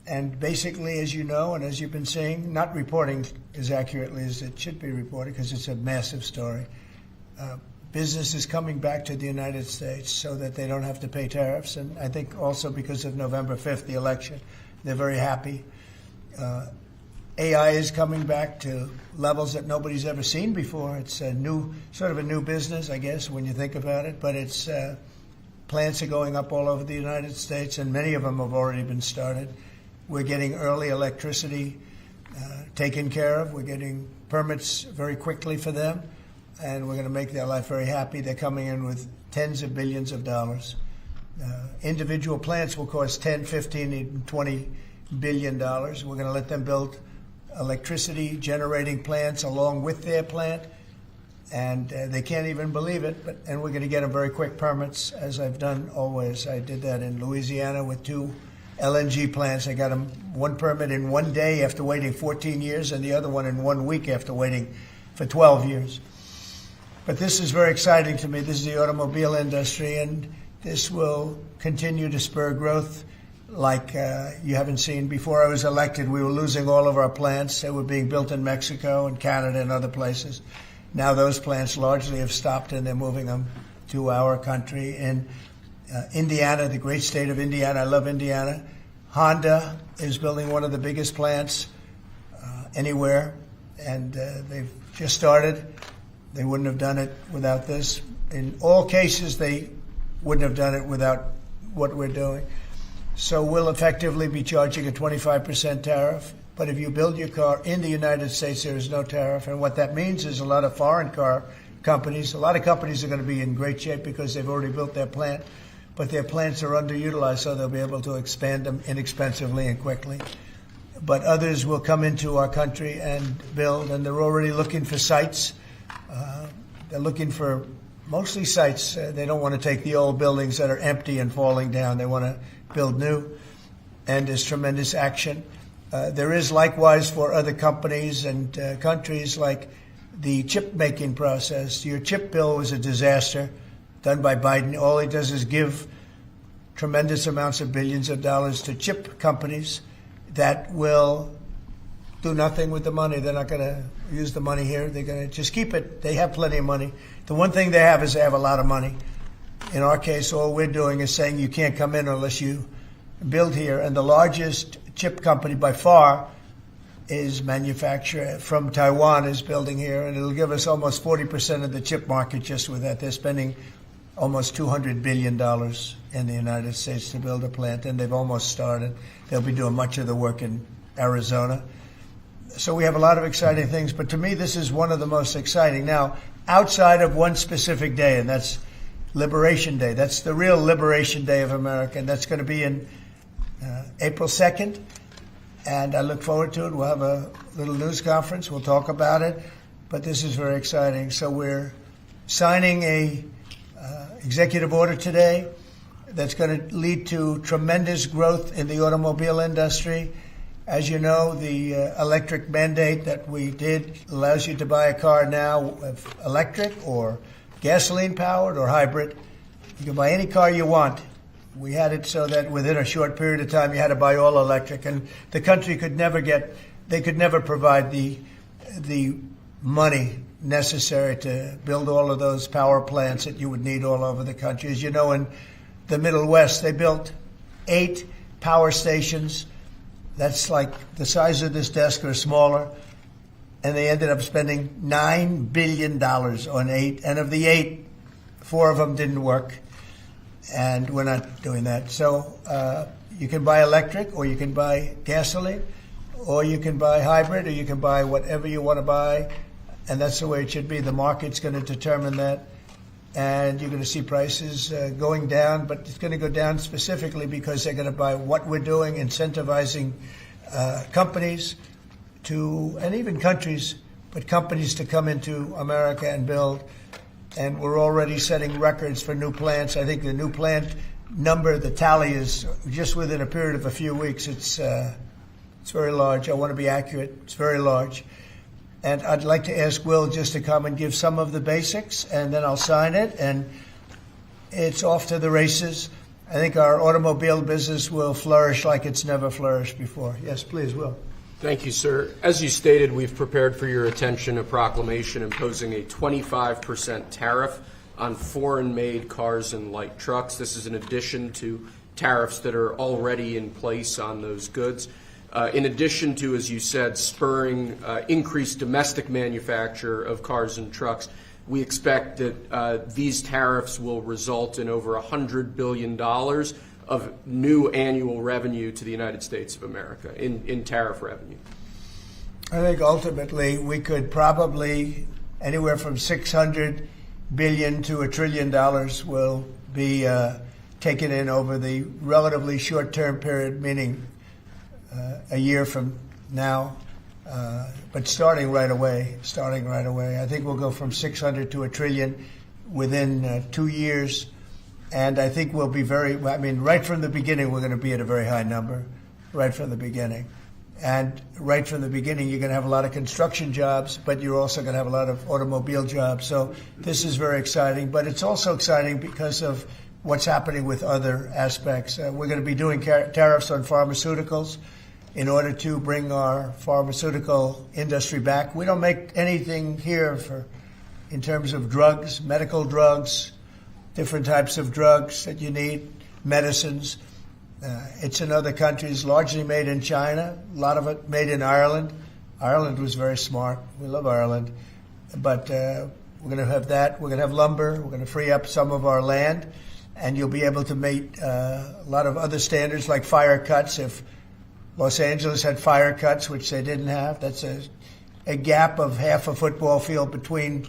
And basically, as you know, and as you've been seeing, not reporting as accurately as it should be reported because it's a massive story. Business is coming back to the United States so that they don't have to pay tariffs. And I think also because of November 5th, the election, they're very happy. AI is coming back to levels that nobody's ever seen before. It's a new, sort of a new business, I guess, when you think about it. But it's plants are going up all over the United States, and many of them have already been started. We're getting early electricity taken care of. We're getting permits very quickly for them, and we're going to make their life very happy. They're coming in with tens of billions of dollars. Individual plants will cost 10, 15, even $20 billion. We're going to let them build electricity generating plants along with their plant, and they can't even believe it. And we're going to get them very quick permits, as I've done always. I did that in Louisiana with 2 LNG plants. I got them one permit in 1 day after waiting 14 years, and the other one in 1 week after waiting for 12 years. But this is very exciting to me. This is the automobile industry, and this will continue to spur growth like you haven't seen. Before I was elected, we were losing all of our plants. They were being built in Mexico and Canada and other places. Now those plants largely have stopped, and they're moving them to our country. In Indiana, the great state of Indiana, I love Indiana. Honda is building one of the biggest plants anywhere, and they've just started. They wouldn't have done it without this. In all cases, they wouldn't have done it without what we're doing. So we'll effectively be charging a 25% tariff. But if you build your car in the United States, there is no tariff. And what that means is a lot of foreign car companies, a lot of companies are going to be in great shape because they've already built their plant. But their plants are underutilized, so they'll be able to expand them inexpensively and quickly. But others will come into our country and build, and they're already looking for sites. They're looking for mostly sites. They don't want to take the old buildings that are empty and falling down. They want to build new, and there's tremendous action. There is likewise for other companies and countries like the chip-making process. Your chip bill was a disaster done by Biden. All he does is give tremendous amounts of billions of dollars to chip companies that will do nothing with the money. They're not going to use the money here. They're going to just keep it. They have plenty of money. The one thing they have is they have a lot of money. In our case, all we're doing is saying you can't come in unless you build here. And the largest chip company by far is manufacturer from Taiwan is building here, and it'll give us almost 40% of the chip market just with that. They're spending almost $200 billion in the United States to build a plant, and they've almost started. They'll be doing much of the work in Arizona. So we have a lot of exciting things, but to me, this is one of the most exciting. Now, outside of one specific day, and that's Liberation Day. That's the real Liberation Day of America, and that's going to be in April 2nd, and I look forward to it. We'll have a little news conference. We'll talk about it, but this is very exciting. So we're signing a executive order today that's going to lead to tremendous growth in the automobile industry. As you know, the electric mandate that we did allows you to buy a car now, electric or gasoline-powered or hybrid. You can buy any car you want. We had it so that within a short period of time you had to buy all electric, and the country could never provide the money necessary to build all of those power plants that you would need all over the country. As you know, in the Middle West, they built 8 power stations. That's like the size of this desk or smaller. And they ended up spending $9 billion on 8. And of the 8, 4 of them didn't work. And we're not doing that. So you can buy electric, or you can buy gasoline, or you can buy hybrid, or you can buy whatever you want to buy. And that's the way it should be. The market's going to determine that. And you're going to see prices going down, but it's going to go down specifically because they're going to buy what we're doing, incentivizing companies to, and even countries, but companies to come into America and build. And we're already setting records for new plants. I think the new plant number, the tally is just within a period of a few weeks. It's very large. I want to be accurate. It's very large. And I'd like to ask Will just to come and give some of the basics, and then I'll sign it, and it's off to the races. I think our automobile business will flourish like it's never flourished before. Yes, please, Will. Thank you, sir. As you stated, we've prepared for your attention a proclamation imposing a 25% tariff on foreign-made cars and light trucks. This is in addition to tariffs that are already in place on those goods. In addition to, as you said, spurring increased domestic manufacture of cars and trucks, we expect that these tariffs will result in over $100 billion of new annual revenue to the United States of America in tariff revenue. I think ultimately we could probably anywhere from $600 billion to $1 trillion will be taken in over the relatively short-term period, meaning a year from now, but starting right away. I think we'll go from 600 to $1 trillion within 2 years. And I think we'll be right from the beginning, we're going to be at a very high number, right from the beginning. And right from the beginning, you're going to have a lot of construction jobs, but you're also going to have a lot of automobile jobs. So this is very exciting, but it's also exciting because of what's happening with other aspects. We're going to be doing tariffs on pharmaceuticals in order to bring our pharmaceutical industry back. We don't make anything here in terms of drugs, medical drugs, different types of drugs that you need, medicines. It's in other countries, largely made in China, a lot of it made in Ireland. Ireland was very smart. We love Ireland. But we're going to have that. We're going to have lumber. We're going to free up some of our land. And you'll be able to meet a lot of other standards like fire cuts. If Los Angeles had fire cuts, which they didn't have, that's a gap of half a football field between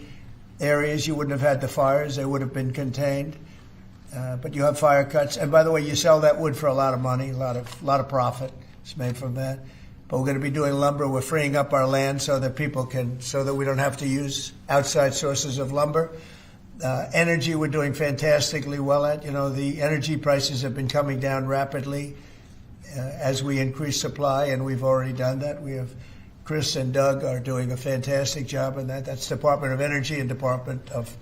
areas. You wouldn't have had the fires. They would have been contained. But you have fire cuts. And by the way, you sell that wood for a lot of money, a lot of profit is made from that. But we're going to be doing lumber. We're freeing up our land so that we don't have to use outside sources of lumber. Energy, we're doing fantastically well at. The energy prices have been coming down rapidly as we increase supply, and we've already done that. Chris and Doug are doing a fantastic job on that. That's Department of Energy and Department of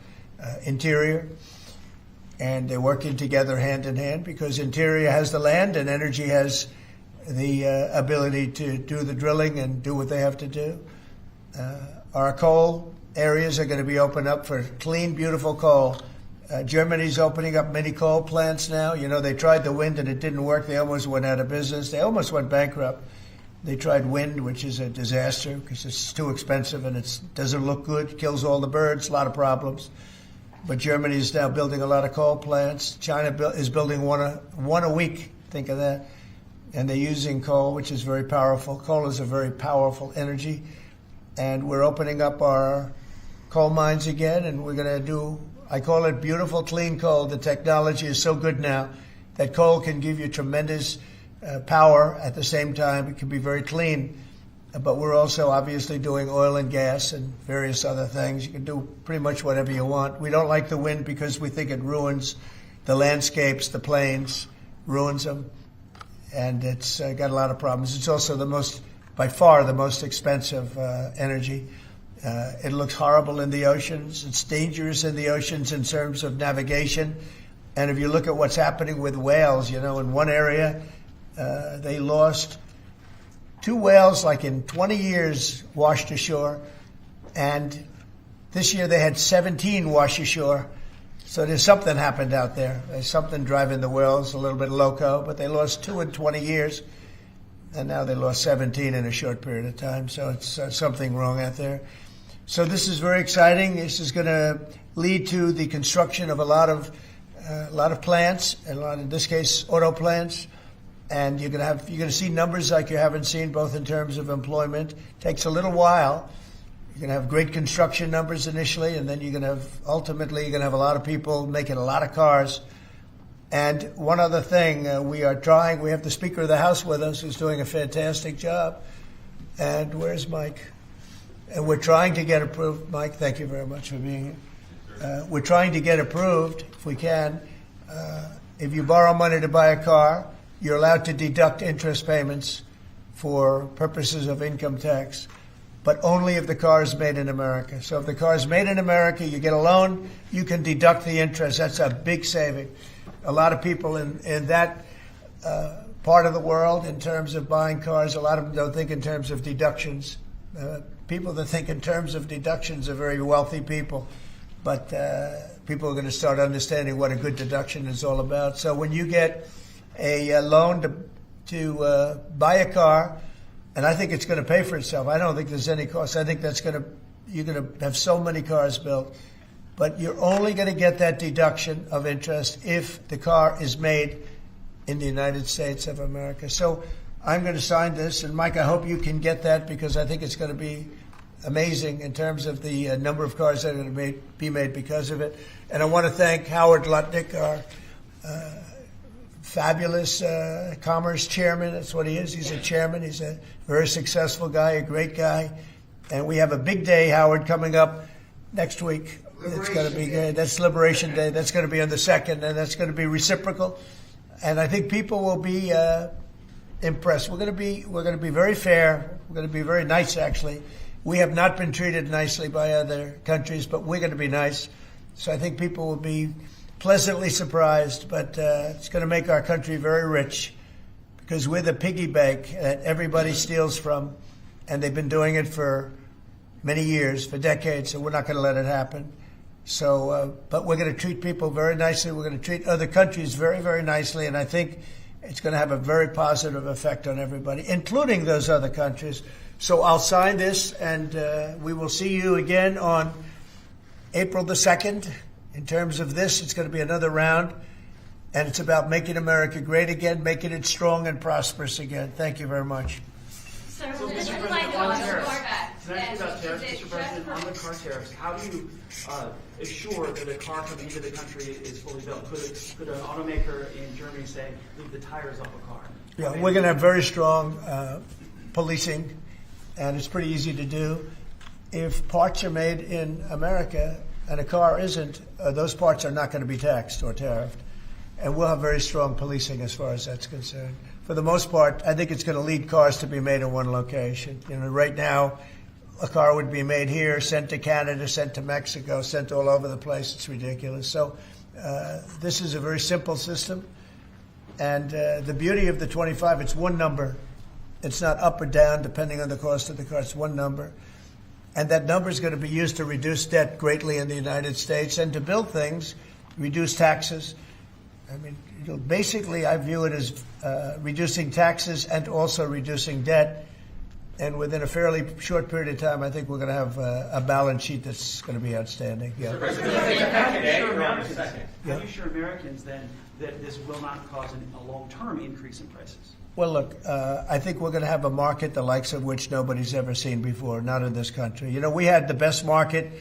Interior. And they're working together hand in hand because Interior has the land and Energy has the ability to do the drilling and do what they have to do. Our coal areas are going to be opened up for clean, beautiful coal. Germany's opening up many coal plants now. They tried the wind and it didn't work. They almost went out of business. They almost went bankrupt. They tried wind, which is a disaster because it's too expensive and it doesn't look good, kills all the birds, a lot of problems. But Germany is now building a lot of coal plants. China is building one a week. Think of that. And they're using coal, which is very powerful. Coal is a very powerful energy. And we're opening up our coal mines again, and we're going to do, I call it beautiful, clean coal. The technology is so good now that coal can give you tremendous power at the same time. It can be very clean. But we're also obviously doing oil and gas and various other things. You can do pretty much whatever you want. We don't like the wind because we think it ruins the landscapes, the plains, ruins them. And it's got a lot of problems. It's also by far the most expensive energy. It looks horrible in the oceans. It's dangerous in the oceans in terms of navigation. And if you look at what's happening with whales, in one area, they lost 2 whales, like in 20 years, washed ashore. And this year they had 17 wash ashore. So there's something happened out there. There's something driving the whales a little bit loco, but they lost 2 in 20 years. And now they lost 17 in a short period of time. So it's something wrong out there. So this is very exciting. This is going to lead to the construction of a lot of plants, in this case, auto plants. And you're going to see numbers like you haven't seen, both in terms of employment. It takes a little while. You're going to have great construction numbers initially, and then ultimately you're going to have a lot of people making a lot of cars. And one other thing, we have the Speaker of the House with us who's doing a fantastic job. And where's Mike? And we're trying to get approved. Mike, thank you very much for being here. We're trying to get approved, if we can. If you borrow money to buy a car, you're allowed to deduct interest payments for purposes of income tax, but only if the car is made in America. So if the car is made in America, you get a loan, you can deduct the interest. That's a big saving. a lot of people in that part of the world, in terms of buying cars, a lot of them don't think in terms of deductions. People that think in terms of deductions are very wealthy people, but people are going to start understanding what a good deduction is all about. So when you get a loan to buy a car, and I think it's going to pay for itself. I don't think there's any cost. I think you're going to have so many cars built, but you're only going to get that deduction of interest if the car is made in the United States of America. So I'm going to sign this, and Mike, I hope you can get that, because I think it's going to be amazing in terms of the number of cars that are going to be made because of it. And I want to thank Howard Lutnick, our fabulous commerce chairman. That's what he is. He's a chairman. He's a very successful guy, a great guy. And we have a big day, Howard, coming up next week. It's going to be good. That's Liberation Day. That's going to be on the 2nd, and that's going to be reciprocal. And I think people will be impressed. We're going to be very fair. We're going to be very nice, actually. We have not been treated nicely by other countries, but we're going to be nice. So I think people will be pleasantly surprised, but it's going to make our country very rich, because we're the piggy bank that everybody steals from, and they've been doing it for many years, for decades, so we're not going to let it happen. So, but we're going to treat people very nicely. We're going to treat other countries very, very nicely, and I think it's going to have a very positive effect on everybody, including those other countries. So I'll sign this, and we will see you again on April the 2nd. In terms of this, it's going to be another round, and it's about making America great again, making it strong and prosperous again. Thank you very much. Sir, So, this Mr. is like President, on on tariffs. Corvette. Can I ask you about tariffs, Mr. President? On the car tariffs, how do you assure that a car coming into the country is fully built? Could an automaker in Germany say, leave the tires off a car? Yeah, we're going to have very strong policing, and it's pretty easy to do. If parts are made in America and a car isn't, those parts are not going to be taxed or tariffed. And we'll have very strong policing as far as that's concerned. For the most part, I think it's going to lead cars to be made in one location. You know, right now, a car would be made here, sent to Canada, sent to Mexico, sent all over the place. It's ridiculous. So this is a very simple system. And the beauty of the 25, it's one number. It's not up or down depending on the cost of the car. It's one number. And that number is going to be used to reduce debt greatly in the United States and to build things, reduce taxes. I mean, basically, I view it as reducing taxes and also reducing debt. And within a fairly short period of time, I think we're going to have a balance sheet that's going to be outstanding. Yeah. How do you assure Americans then that this will not cause a long-term increase in prices? Well, look, I think we're going to have a market the likes of which nobody's ever seen before, not in this country. You know, we had the best market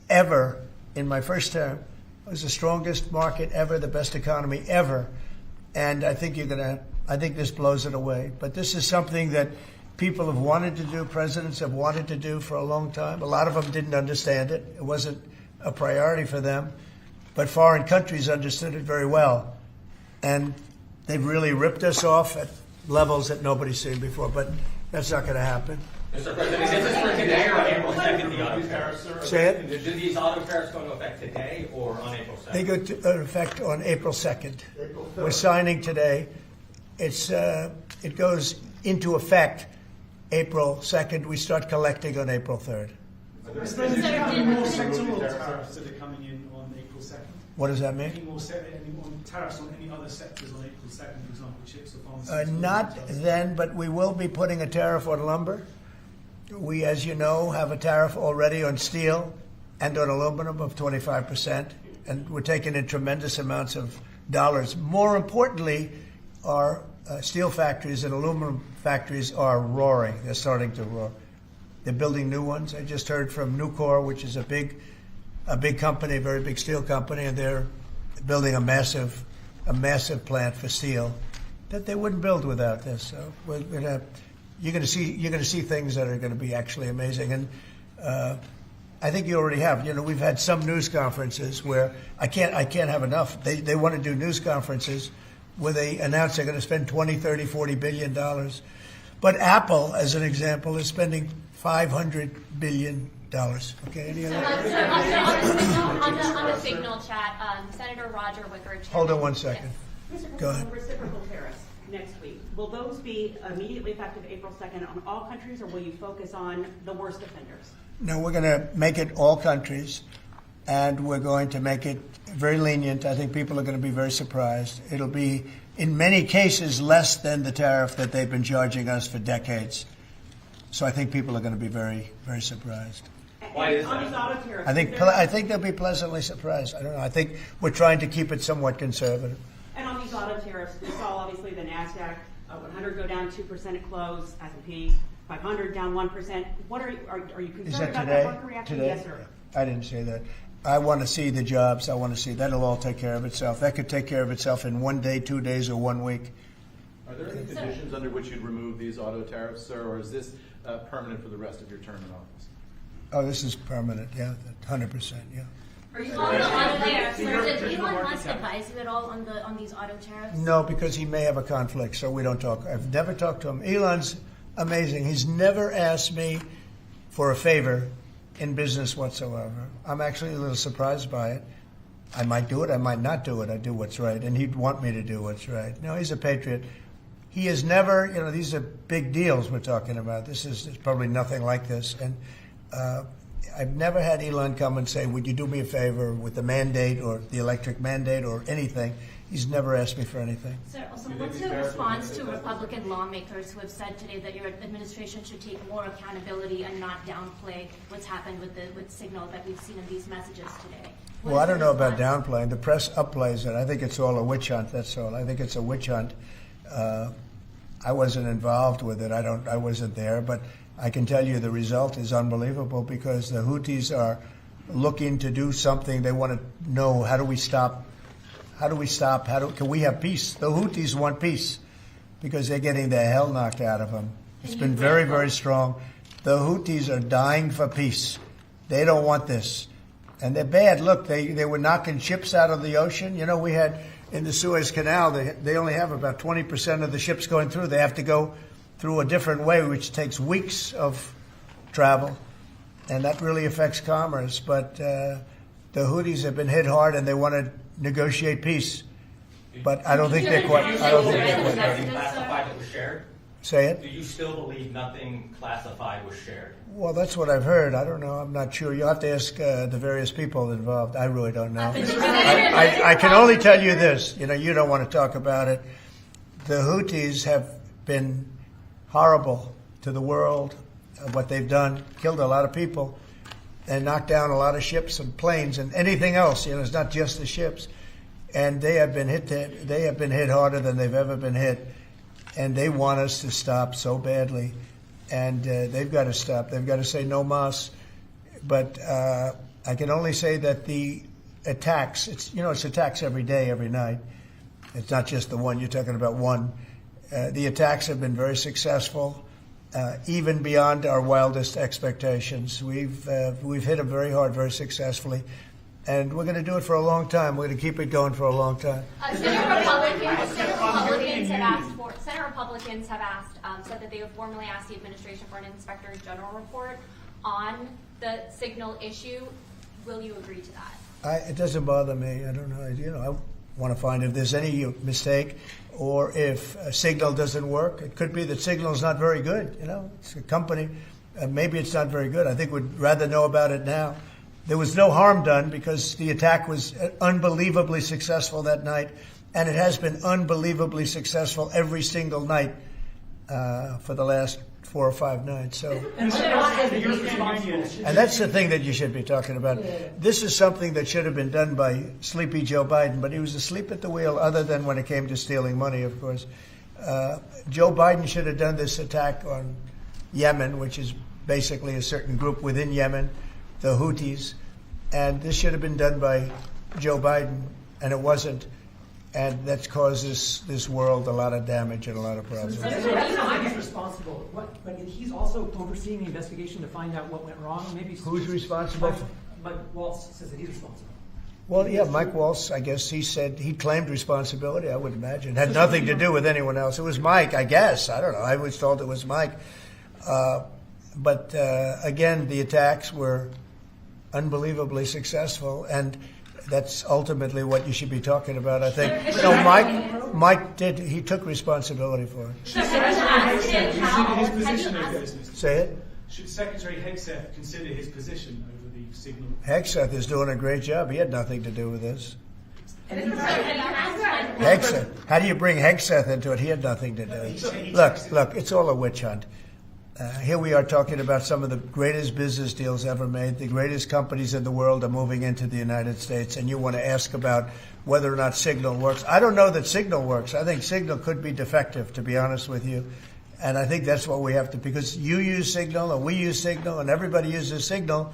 ever in my first term. It was the strongest market ever, the best economy ever. And I think I think this blows it away. But this is something that people have wanted to do, presidents have wanted to do for a long time. A lot of them didn't understand it. It wasn't a priority for them. But foreign countries understood it very well. And they've really ripped us off at levels that nobody's seen before. But that's not going to happen. Mr. President, is this for today or on April 2nd, the auto tariffs? Say it? Do these auto tariffs go into effect today or on April 2nd? They go into effect on April 2nd. We're signing today. It goes into effect April 2nd. We start collecting on April 3rd. Mr. President, do you have any more sectoral tariffs that are coming in on April 2nd? What does that mean? Any more tariffs on any other sectors on April 2nd, for example, chips or pharmaceuticals? Not then, but we will be putting a tariff on lumber. We, as you know, have a tariff already on steel and on aluminum of 25%, and we're taking in tremendous amounts of dollars. More importantly, our steel factories and aluminum factories are roaring. They're starting to roar. They're building new ones. I just heard from Nucor, which is a big company, a very big steel company, and they're building a massive plant for steel that they wouldn't build without this. So you're going to see things that are going to be actually amazing. And I think you already have. You know, we've had some news conferences where I can't have enough. They want to do news conferences where they announce they're going to spend $20, $30, $40 billion. But Apple, as an example, is spending $500 billion Okay, any other? On the Signal chat, Senator Roger Wicker. Hold on one second. Mr. Go ahead. President, reciprocal tariffs next week. Will those be immediately effective April 2nd on all countries, or will you focus on the worst offenders? No, we're going to make it all countries, and we're going to make it very lenient. I think people are going to be very surprised. It'll be, in many cases, less than the tariff that they've been charging us for decades. So I think people are going to be very, very surprised. Why is On that? these auto tariffs, I think they'll be pleasantly surprised. I don't know. I think we're trying to keep it somewhat conservative. and on these auto tariffs, we saw obviously the NASDAQ 100 go down 2% at close, S&P 500 down 1%. What are you concerned Is that about today? that market reaction? Today? Yes, sir. I didn't say that. I want to see the jobs. I want to see that'll all take care of itself. That could take care of itself in 1 day, 2 days, or 1 week. Are there any conditions under which you'd remove these auto tariffs, sir, or is this permanent for the rest of your term in office? Oh, this is permanent. Yeah, 100%. Yeah. Are you on there? So did Elon Musk advise you at all on these auto tariffs? No, because he may have a conflict, so we don't talk. I've never talked to him. Elon's amazing. He's never asked me for a favor in business whatsoever. I'm actually a little surprised by it. I might do it. I might not do it. I do what's right, and he'd want me to do what's right. No, he's a patriot. He has never, these are big deals we're talking about. This is probably nothing like this. And I've never had Elon come and say, would you do me a favor with the mandate or the electric mandate or anything. He's never asked me for anything. Sir, also, what's your response to Republican lawmakers who have said today that your administration should take more accountability and not downplay what's happened with Signal that we've seen in these messages today? Well, I don't know about downplaying. The press upplays it. I think it's all a witch hunt, that's all. I think it's a witch hunt. I wasn't involved with it. I wasn't there, but I can tell you the result is unbelievable because the Houthis are looking to do something. They want to know, how do we stop? Can we have peace? The Houthis want peace because they're getting the hell knocked out of them. It's been very, very strong. The Houthis are dying for peace. They don't want this. And they're bad. Look, they were knocking ships out of the ocean. We had in the Suez Canal, they only have about 20% of the ships going through. They have to go through a different way, which takes weeks of travel. And that really affects commerce. But the Houthis have been hit hard, and they want to negotiate peace. But I don't think they're quite. Nothing classified that was shared? Say it? Do you still believe nothing classified was shared? Well, that's what I've heard. I don't know. I'm not sure. You'll have to ask the various people involved. I really don't know. I can only tell you this. You don't want to talk about it. The Houthis have been horrible to the world. What they've done, killed a lot of people, and knocked down a lot of ships and planes and anything else. It's not just the ships. And they have been hit. They have been hit harder than they've ever been hit. And they want us to stop so badly. And they've got to stop. They've got to say no mas. But I can only say that the attacks, it's attacks every day, every night. It's not just the one. You're talking about one. The attacks have been very successful, even beyond our wildest expectations. We've hit them very hard, very successfly. And we're going to do it for a long time. We're going to keep it going for a long time. Senate Republicans have said that they have formally asked the administration for an Inspector General report on the Signal issue. Will you agree to that? It doesn't bother me. I don't know. I want to find if there's any mistake or if Signal doesn't work. It could be that Signal is not very good. It's a company. Maybe it's not very good. I think we'd rather know about it now. There was no harm done because the attack was unbelievably successful that night, and it has been unbelievably successful every single night for the last 4 or 5 nights. So, And that's the thing that you should be talking about. This is something that should have been done by sleepy Joe Biden, but he was asleep at the wheel, other than when it came to stealing money, of course. Joe Biden should have done this attack on Yemen, which is basically a certain group within Yemen, the Houthis, and this should have been done by Joe Biden, and it wasn't. And that's caused this world a lot of damage and a lot of problems. He's responsible, but he's also overseeing the investigation to find out what went wrong. Maybe Who's responsible? Mike Waltz says that he's responsible. Well, yeah, Mike Waltz, I guess he said he claimed responsibility, I would imagine. It had nothing to do with anyone else. It was Mike, I guess. I don't know. I was told it was Mike. But again, the attacks were unbelievably successful, and that's ultimately what you should be talking about, I think. No, Mike he took responsibility for it. Should his position over this, Mr. Say it? Should Secretary Hegseth consider his position over the signal? Hegseth is doing a great job. He had nothing to do with this. Hegseth. How do you bring Hegseth into it? He had nothing to do. Look, it's all a witch hunt. Here we are talking about some of the greatest business deals ever made. The greatest companies in the world are moving into the United States, and you want to ask about whether or not Signal works. I don't know that Signal works. I think Signal could be defective, to be honest with you. And I think that's what we have to, because you use Signal and we use Signal and everybody uses Signal,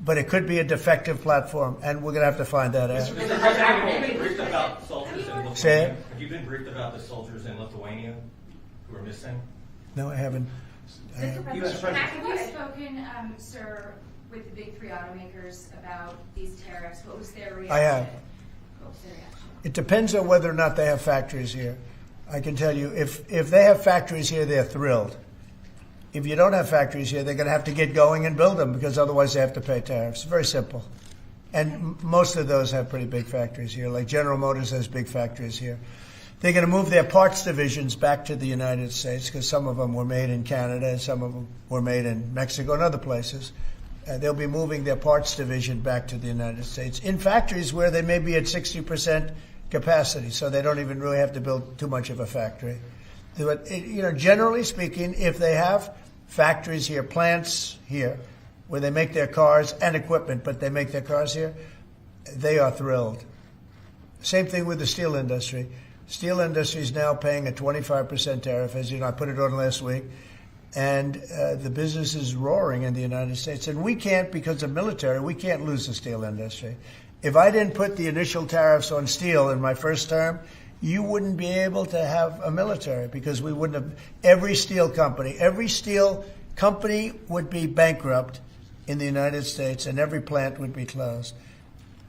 but it could be a defective platform, and we're going to have to find that out. Mr. President, have you been briefed about soldiers in Lithuania? Say it? Have you been briefed about the soldiers in Lithuania who are missing? No, I haven't. Mr. President, have you spoken, sir, with the big three automakers about these tariffs? What was their reaction? I have. What was their reaction? It depends on whether or not they have factories here. I can tell you, if they have factories here, they're thrilled. If you don't have factories here, they're going to have to get going and build them, because otherwise they have to pay tariffs. Very simple. And most of those have pretty big factories here. Like General Motors has big factories here. They're going to move their parts divisions back to the United States, because some of them were made in Canada and some of them were made in Mexico and other places. They'll be moving their parts division back to the United States in factories where they may be at 60% capacity, so they don't even really have to build too much of a factory. But, generally speaking, if they have factories here, plants here, where they make their cars and equipment, but they make their cars here, they are thrilled. Same thing with the steel industry. Steel industry is now paying a 25% tariff, as you know, I put it on last week, and the business is roaring in the United States. And we can't, because of military, we can't lose the steel industry. If I didn't put the initial tariffs on steel in my first term, you wouldn't be able to have a military, because we wouldn't have. Every steel company would be bankrupt in the United States, and every plant would be closed.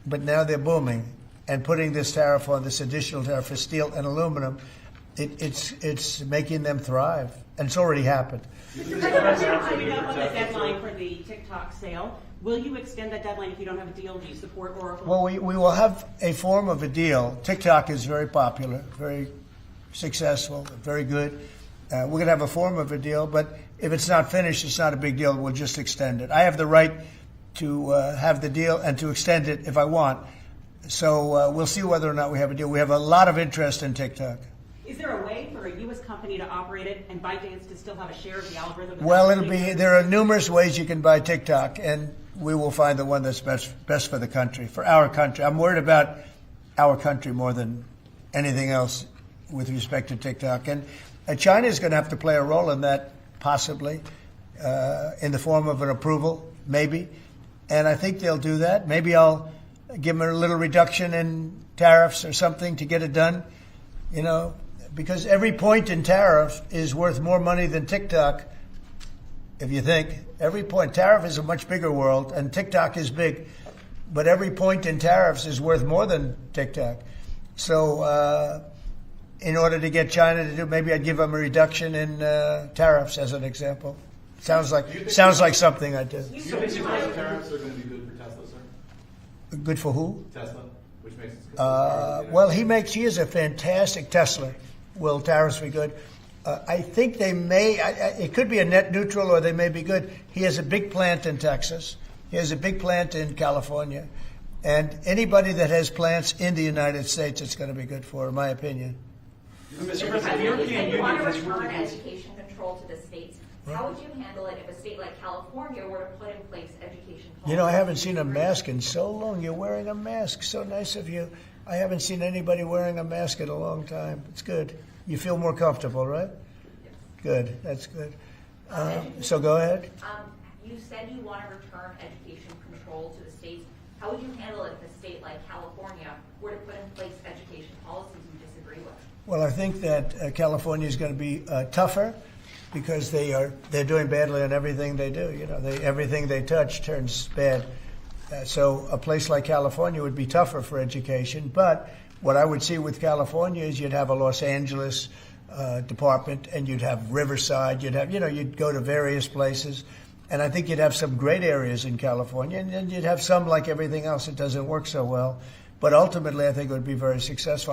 But now they're booming, and putting this tariff on, this additional tariff for steel and aluminum, it's making them thrive, and it's already happened. Mr. President, coming up on the deadline for the TikTok sale, will you extend that deadline if you don't have a deal? Do you support Oracle? Well, we will have a form of a deal. TikTok is very popular, very successful, very good. We're going to have a form of a deal, but if it's not finished, it's not a big deal. We'll just extend it. I have the right to have the deal and to extend it if I want. So we'll see whether or not we have a deal. We have a lot of interest in TikTok. Is there a way for a U.S. company to operate it and ByteDance to still have a share of the algorithm? Well, there are numerous ways you can buy TikTok, and we will find the one that's best for the country, for our country. I'm worried about our country more than anything else with respect to TikTok. And China is going to have to play a role in that, possibly, in the form of an approval, maybe. And I think they'll do that. Maybe I'll give them a little reduction in tariffs or something to get it done, because every point in tariff is worth more money than TikTok, if you think. Every point. Tariff is a much bigger world, and TikTok is big. But every point in tariffs is worth more than TikTok. So in order to get China to do, maybe I'd give them a reduction in tariffs, as an example. Sounds like something I'd do. Do you think these tariffs are going to be good for Tesla, sir? Good for who? Tesla, which makes it Well, he is a fantastic Tesla. Will tariffs be good? I think they may. It could be a net neutral, or they may be good. He has a big plant in Texas. He has a big plant in California. And anybody that has plants in the United States, it's going to be good for, in my opinion. Mr. President, the European you Union want to has return ruled education control to the states. How would you handle it if a state like California were to put in place education policy? I haven't seen a mask in so long. You're wearing a mask. So nice of you. I haven't seen anybody wearing a mask in a long time. It's good. You feel more comfortable, right? Yes. Good. That's good. So go ahead. You said you want to return education control to the states. How would you handle it if a state like California were to put in place education policies you disagree with? Well, I think that California is going to be tougher, because they're doing badly on everything they do. Everything they touch turns bad. So a place like California would be tougher for education. But what I would see with California is you'd have a Los Angeles department, and you'd have Riverside. You'd go to various places, And I think you'd have some great areas in California, and then you'd have some, like everything else, that doesn't work so well. But ultimately, I think it would be very successful.